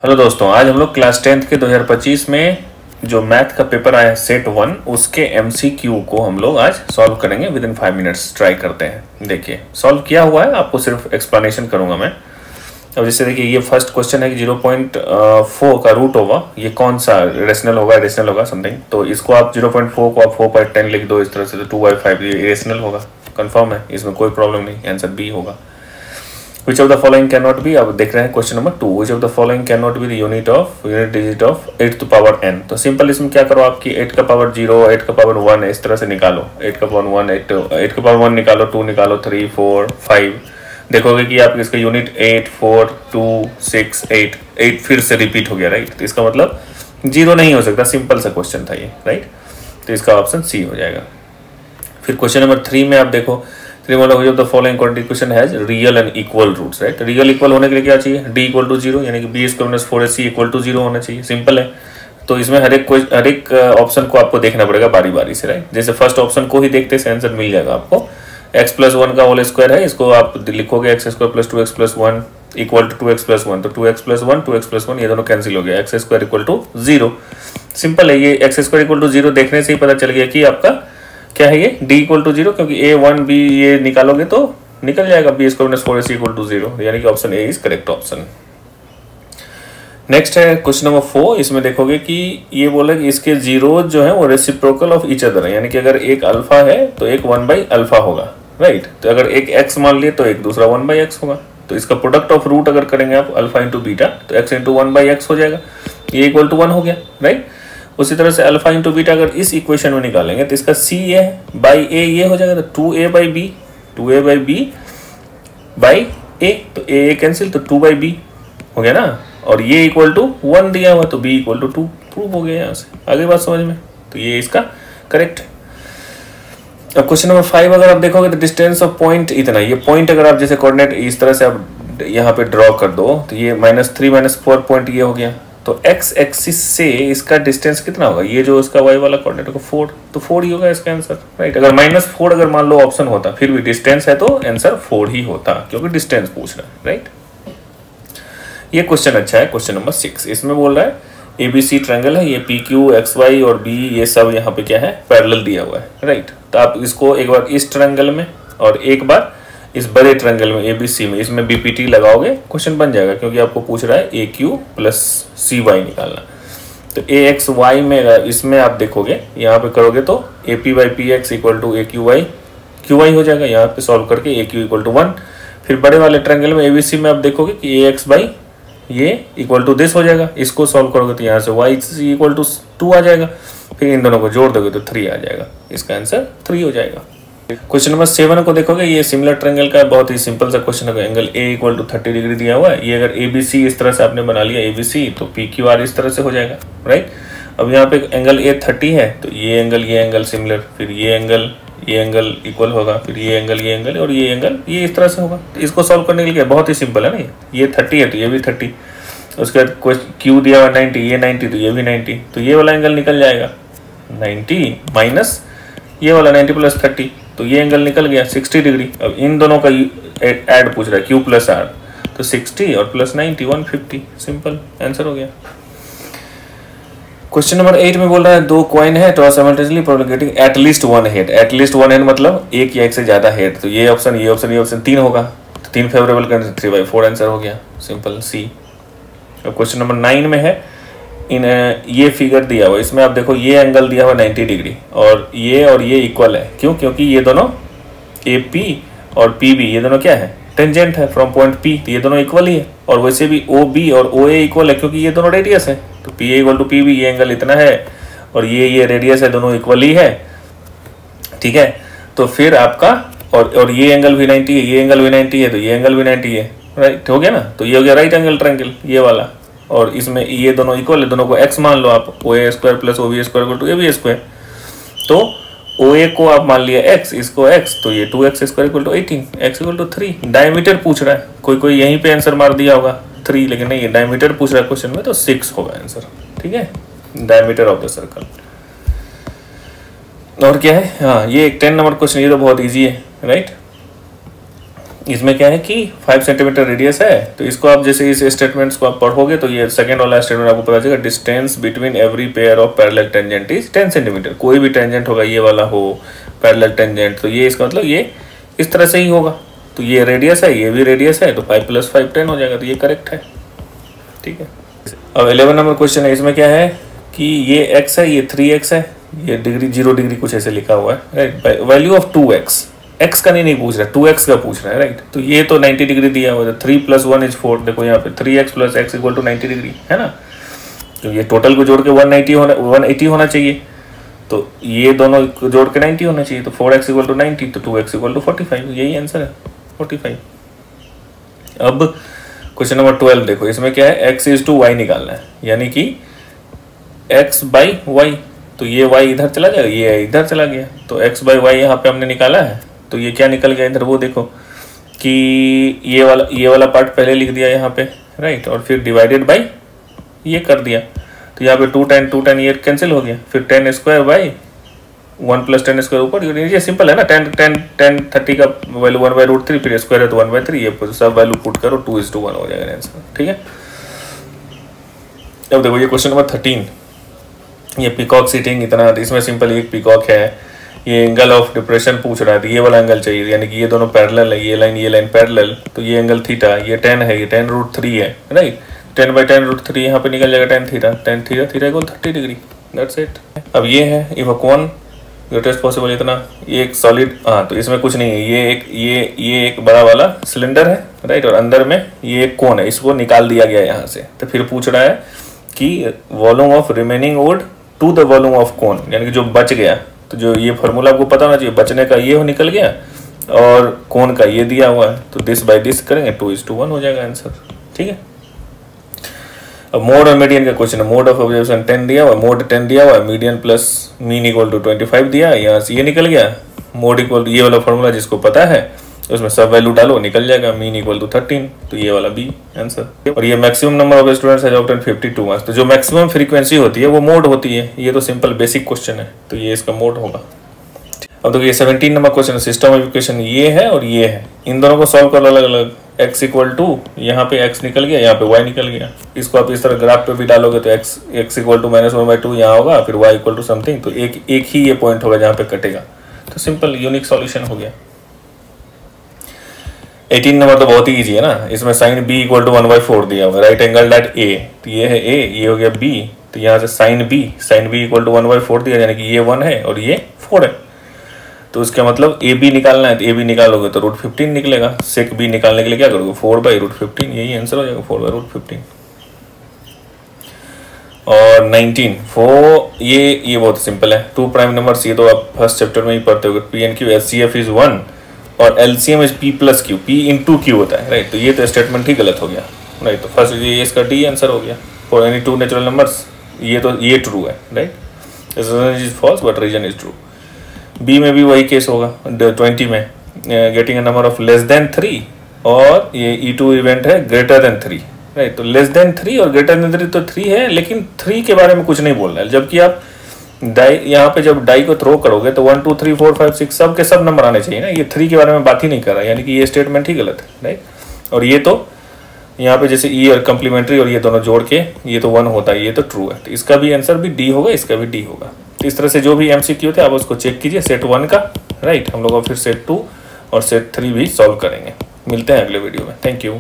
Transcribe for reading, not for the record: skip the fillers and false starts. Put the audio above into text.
Hello दोस्तों, आज हम लोग क्लास 10th के 2025 में जो मैथ का पेपर आया है सेट 1 उसके एमसीक्यू को हम लोग आज सॉल्व करेंगे विद इन 5 मिनट्स। ट्राई करते हैं। देखिए सॉल्व किया हुआ है, आपको सिर्फ एक्सप्लेनेशन करूंगा मैं। अब जैसे देखिए ये फर्स्ट क्वेश्चन है कि 0.4 का रूट होगा, ये कौन सा रेशनल होगा समथिंग। तो इसको आप 0.4 को आप 4/10 लिख दो इस तरह से, तो 2/5 ये रेशनल होगा। कंफर्म है, इसमें कोई प्रॉब्लम नहीं। आंसर बी होगा। Which of the following cannot be, अब देख रहे हैं question number 2, which of the following cannot be the unit digit of 8 to power n। तो सिंपल इसमें क्या करो, आपकी 8 का पावर 0, 8 का पावर 1 इस तरह से निकालो। 8 का पावर 1, 8 का पावर 1 निकालो, 2 निकालो, 3, 4, 5। देखोगे कि आप इसका यूनिट 8, 4, 2, 6, 8 फिर से रिपीट हो गया, राइट। तो इसका मतलब 0 नहीं हो सकता। सिंपल सा क्वेश्चन था ये, राइट। तो इसका ऑप्शन सी हो जाएगा। फिर क्वेश्चन नंबर 3 में आप देखो, which of the following quadratic equation has real and equal roots, right। Real equal होने के लिए क्या चाहिए, d इक्वल टू 0, यानी कि b square minus 4ac equal to 0 होना चाहिए। सिंपल है। तो इसमें हर एक ऑप्शन को आपको देखना पड़ेगा बारी बारी से, राइट। जैसे फर्स्ट ऑप्शन को ही देखते से आंसर मिल जाएगा आपको। x प्लस 1 का होल स्क्वायर है, इसको आप लिखोगे x square plus 2x plus 1 equal to 2x plus 1। तो 2x प्लस 1 2x प्लस 1 ये दोनों कैंसिल हो गया, x square equal to 0। Simple है, ये x स्क्वायर इक्वल टू 0 देखने से ही पता चल गया कि आपका क्या है, ये d इक्वल टू 0, क्योंकि a1 b ये निकालोगे तो निकल जाएगा b square minus 4ac equal to 0, यानी कि option A is correct option. Next है क्वेश्चन नंबर 4। इसमें देखोगे कि ये बोला कि इसके जीरो जो है वो रेसिप्रोकल ऑफ ईच अदर है, यानी कि अगर एक अल्फा है तो एक 1/अल्फा होगा, राइट। तो अगर एक x मान लिए तो एक दूसरा 1/x होगा। तो इसका प्रोडक्ट ऑफ रूट अगर करेंगे आप अल्फा इंटू बीटा तो x इंटू 1/x हो जाएगा, ये इक्वल टू 1 हो गया, राइट। उसी तरह से अल्फा इंटू बीटा अगर इस इक्वेशन में निकालेंगे तो इसका सी ए बाई ए ये हो जाएगा, तो 2a by B, 2a by B by A, तो ए कैंसिल, तो 2/b हो गया ना। और ये इक्वल टू 1 दिया हुआ, तो b इक्वल टू 2 प्रूव हो गया यहाँ से। आगे बात समझ में, तो ये इसका करेक्ट है। अब क्वेश्चन नंबर 5 अगर आप देखोगे तो डिस्टेंस ऑफ पॉइंट इतना, ये पॉइंट अगर आप जैसे कोऑर्डिनेट इस तरह से आप यहाँ पे ड्रॉ कर दो तो ये -3 -4 पॉइंट ये हो गया। तो x एक्सिस से इसका डिस्टेंस कितना होगा, ये जो इसका y वाला कोऑर्डिनेट होगा 4, तो 4 ही होगा इसका आंसर, राइट। अगर -4 अगर मान लो ऑप्शन होता फिर भी डिस्टेंस है तो आंसर 4 ही होता, क्योंकि डिस्टेंस पूछ रहा है, राइट। ये क्वेश्चन अच्छा है। क्वेश्चन नंबर 6 इसमें बोल रहा है ABC ट्रायंगल है, ये PQ XY और B ये सब यहाँ पे क्या है पैरेलल दिया हुआ है, राइट। तो आप इसको एक बार इस ट्रायंगल में और एक बार इस बड़े ट्रायंगल में ABC में, इसमें BPT लगाओगे क्वेश्चन बन जाएगा, क्योंकि आपको पूछ रहा है AQ प्लस CY निकालना। तो AXY में इसमें आप देखोगे यहाँ पे करोगे तो AP by PX equal to AQY QY हो जाएगा। यहाँ पे सॉल्व करके AQ इक्वल टू 1। फिर बड़े वाले ट्रायंगल में ABC में आप देखोगे कि AX बाई ये इक्वल टू दिस हो जाएगा। इसको सॉल्व करोगे तो यहाँ से Y इक्वल टू 2 आ जाएगा। फिर इन दोनों को जोड़ दोगे तो 3 आ जाएगा। इसका आंसर 3 हो जाएगा। क्वेश्चन नंबर 7 को देखोगे, ये सिमिलर ट्रायंगल का बहुत ही सिंपल सा क्वेश्चन है। Angle A equal to 30 degree दिया हुआ है। ये अगर ABC इस तरह से आपने बना लिया ABC, तो PQR इस तरह से हो जाएगा, राइट। अब यहाँ पे एंगल A 30 है, तो ये एंगल सिमिलर, फिर ये एंगल इक्वल होगा, फिर ये एंगल और ये एंगल ये इस तरह से होगा। तो इसको सॉल्व करने के लिए बहुत ही सिंपल है ना, ये 30 है तो ये भी 30, उसके बाद Q दिया हुआ 90, ये 90 तो ये भी 90, तो ये वाला एंगल निकल जाएगा 90 माइनस ये वाला 90 प्लस 30, तो ये एंगल निकल गया 60 डिग्री। अब इन दोनों का ऐड पूछ रहा है Q प्लस R, तो 60 और प्लस 90 150, सिंपल आंसर हो गया। क्वेश्चन नंबर 8 में बोल रहा है दो कॉइन है तो simultaneously propagating at least one head. At least one head मतलब एक या एक से ज्यादा हेड। तो ये ऑप्शन 3 होगा, तो 3 फेवरेबल करने 3/4 आंसर हो गया, सिंपल सी। अब क्वेश्चन नंबर 9 में है ये फिगर दिया हुआ, इसमें आप देखो ये एंगल दिया हुआ 90 डिग्री और ये इक्वल है। क्यों? क्योंकि ये दोनों AP और PB ये दोनों क्या है टेंजेंट है फ्रॉम पॉइंट P, तो ये दोनों इक्वल ही है। और वैसे भी OB और OA इक्वल है, क्योंकि ये दोनों रेडियस है। तो PA इक्वल टू PB, ये एंगल इतना है और ये रेडियस है, दोनों इक्वल ही है, ठीक है। तो फिर आपका और ये एंगल भी 90 है, ये एंगल भी 90 है, तो ये एंगल भी 90 है, राइट हो गया ना। तो ये हो गया राइट एंगल ट्रायंगल ये वाला। और इसमें ये दोनों इक्वल है, दोनों को x मान लो आप, OA square plus OB square equal to AB square. तो OA को आप मान लिया x, इसको x, तो ये 2x square equal to 18, x equal to 3। Diameter पूछ रहा है, कोई यहीं पे आंसर मार दिया होगा 3, लेकिन नहीं, ये डायमीटर पूछ रहा है क्वेश्चन में, तो 6 होगा आंसर, ठीक है, डायमीटर ऑफ द सर्कल। और क्या है, हाँ ये एक 10 नंबर क्वेश्चन, ये तो बहुत ईजी है, राइट। इसमें क्या है कि 5 सेंटीमीटर रेडियस है, तो इसको आप जैसे इस स्टेटमेंट्स को आप पढ़ोगे तो ये सेकंड वाला स्टेटमेंट आपको पता चलेगा, distance between every pair of parallel tangent is 10 centimetre. कोई भी टेंजेंट होगा, ये वाला हो पैरेलल टेंजेंट, तो ये इसका मतलब ये इस तरह से ही होगा। तो ये रेडियस है, ये भी रेडियस है, तो 5 + 5 10 हो जाएगा, तो ये करेक्ट है। ठीक है। अब 11 नंबर क्वेश्चन है, इसमें क्या है कि ये x है, ये 3x है, ये डिग्री 0 डिग्री कुछ ऐसे लिखा हुआ है, right. Value of 2x, x का नहीं पूछ रहा है, 2x का पूछ रहा है, राइट। तो ये तो 90 डिग्री दिया हुआ है, 3 + 1 = 4। देखो यहाँ पे 3x + x = 90 डिग्री है ना, तो ये टोटल को जोड़ के 180 होना चाहिए, तो ये दोनों को जोड़ के 90 होना चाहिए, तो 4x = 90, तो 2x = 45, यही आंसर है 45। अब क्वेश्चन नंबर 12 देखो, इसमें क्या है, x = y निकालना है, यानी कि x/y, तो ये y इधर चला जाएगा, ये इधर चला गया, तो x/y यहाँ पे हमने निकाला है, तो ये क्या निकल गया इधर, वो देखो कि ये वाला पार्ट पहले लिख दिया यहाँ पे, राइट, और फिर डिवाइडेड बाई ये कर दिया, तो यहाँ पे 2 10 ये कैंसिल हो गया, फिर 10² 1 + 10² ऊपर, ये सिंपल है ना, 10 30 का वैल्यू 1/√3, फिर स्क्वायर है तो 1/3, ये सब वैल्यू पुट करो, 2:1 हो जाएगा आंसर। ठीक है। अब देखो ये क्वेश्चन नंबर 13, ये पीकॉक सीटिंग इतना, इसमें सिंपल एक पीकॉक है, ये एंगल ऑफ डिप्रेशन पूछ रहा है, तो ये वाला एंगल चाहिए, यानी कि ये दोनों पैरेलल है, ये लाइन पैरेलल, तो ये एंगल थीटा, ये 10 है, ये 10√3 है, राइट। 10/10√3 यहाँ पे निकल जाएगा, tan theta = 30 degree, that's it. अब ये है if a cone greatest possible, इतना, ये एक सॉलिड, हाँ तो इसमें कुछ नहीं है, ये एक बड़ा वाला सिलेंडर है, राइट, और अंदर में ये एक कोन है, इसको निकाल दिया गया यहाँ से, तो फिर पूछ रहा है कि volume of remaining wood to the volume of cone, यानी कि जो बच गया, तो जो ये फॉर्मूला आपको पता होना चाहिए, बचने का ये निकल गया और कोन का ये दिया हुआ है, तो दिस बाय दिस करेंगे, 2:1 हो जाएगा आंसर। ठीक है। अब मोड और मीडियन का क्वेश्चन है, मोड ऑफ ऑब्जर्वेशन 10 दिया हुआ है, मोड 10 दिया हुआ है, मीडियन प्लस मीन = 25 दिया है, यहाँ से ये निकल गया, मोड = ये वाला फॉर्मूला जिसको पता है उसमें सब वैल्यू डालो, निकल जाएगा, मीन = 13, तो ये वाला बी आंसर। और ये मैक्सिमम नंबर ऑफ स्टूडेंट्स है ऑब्टेन 52 मार्क्स, तो जो मैक्सिमम फ्रीक्वेंसी होती है वो मोड होती है, ये तो सिंपल बेसिक क्वेश्चन है, तो ये इसका मोड होगा। अब देखो ये 17 number question, system of equation ये है और ये है, इन दोनों को सॉल्व करो अलग अलग। x = यहाँ पे x निकल गया, यहाँ पे y निकल गया, इसको आप इस तरह ग्राफ पे भी डालोगे तो x = -1/2 यहाँ होगा, फिर y = समथिंग, तो एक ही ये पॉइंट होगा जहाँ पे कटेगा, तो सिंपल यूनिक सॉल्यूशन हो गया। 18 नंबर तो बहुत ही ईजी है ना, इसमें sin b = 1/4 दिया हुआ, राइट एंगल एट a, तो ये है a, ये हो गया b, तो यहाँ से sin b = 1/4 दिया, यानी कि ये 1 है और ये 4 है, तो उसका मतलब ए बी निकालना है, तो ए बी निकालोगे तो √15 निकलेगा, सेक बी निकालने के लिए क्या करोगे, 4/√15, यही आंसर हो जाएगा 4/√15। और 19 ये बहुत सिंपल है, 2 प्राइम नंबर्स, ये तो आप फर्स्ट चैप्टर में ही पढ़ते हो, पी एन क्यू HCF = 1 और LCM is P + Q, P × Q होता है, राइट, तो ये तो स्टेटमेंट ही गलत हो गया, राइट, तो फर्स्ट ये इसका डी आंसर हो गया। फॉर एनी 2 नेचुरल नंबर्स, ये ट्रू है, right, is false but reason is true. B में भी वही केस होगा, 20 में getting a number of less than 3, और ये E2 इवेंट है ग्रेटर देन 3, राइट, तो लेस देन 3 और ग्रेटर देन 3 तो 3 है, लेकिन 3 के बारे में कुछ नहीं बोल रहा है, जबकि आप डाई यहाँ पे जब डाई को थ्रो करोगे तो 1 2 3 4 5 6 सब के सब नंबर आने चाहिए ना, ये 3 के बारे में बात ही नहीं कर रहा है, यानी कि ये स्टेटमेंट ही गलत है, राइट। और ये तो यहाँ पे जैसे ई और कम्प्लीमेंट्री और ये दोनों जोड़ के ये तो 1 होता है, ये तो ट्रू है, तो इसका भी आंसर भी डी होगा, इसका भी डी होगा। तो इस तरह से जो भी MCQ थे आप उसको चेक कीजिए, सेट 1 का, राइट, हम लोग फिर सेट 2 और सेट 3 भी सॉल्व करेंगे। मिलते हैं अगले वीडियो में, थैंक यू।